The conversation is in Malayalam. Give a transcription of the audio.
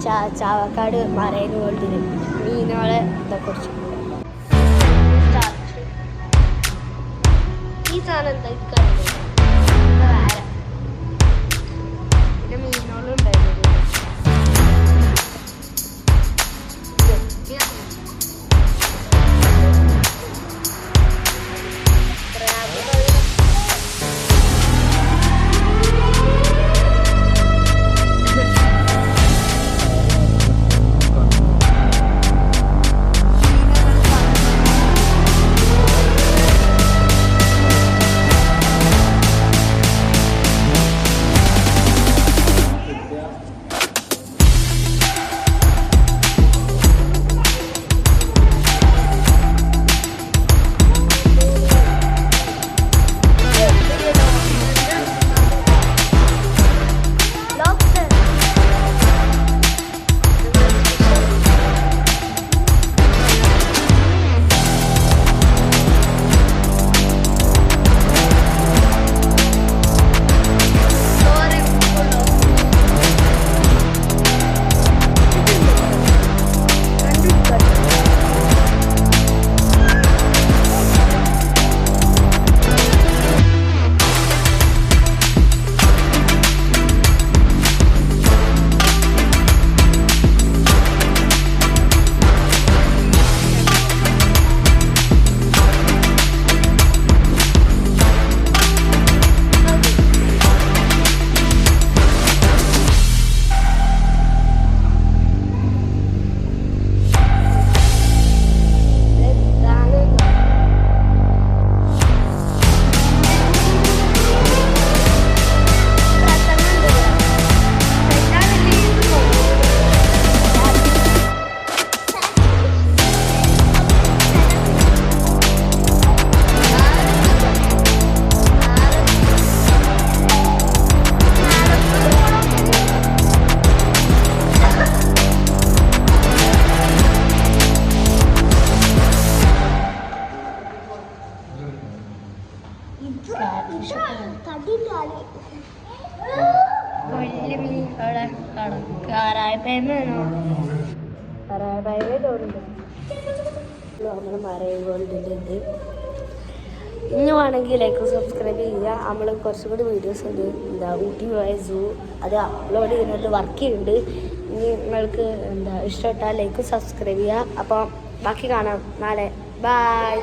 ചാവക്കാട് മറൈൻ വേൾഡിൽ മീനുകളെ കുറിച്ച് ഈ സാധനം എന്താ വേറെ പിന്നെ മീനുകളുണ്ടായിരുന്നു. വലിയ മീൻ അവിടെ കാണാം. നമ്മൾ മറൈൻ വേൾഡിൻ്റെ ഇത് ഇനി വേണമെങ്കിൽ ലൈക്ക് സബ്സ്ക്രൈബ് ചെയ്യുക. നമ്മൾ കുറച്ചും കൂടി വീഡിയോസ് ഉണ്ട്. ഊട്ടി പോയ സൂ അത് അപ്ലോഡ് ചെയ്യുന്നത് വർക്ക് ചെയ്യുന്നുണ്ട്. ഇനി നിങ്ങൾക്ക് ഇഷ്ടപ്പെട്ടാൽ ലൈക്ക് സബ്സ്ക്രൈബ് ചെയ്യുക. അപ്പോൾ ബാക്കി കാണാം നാളെ. ബൈ.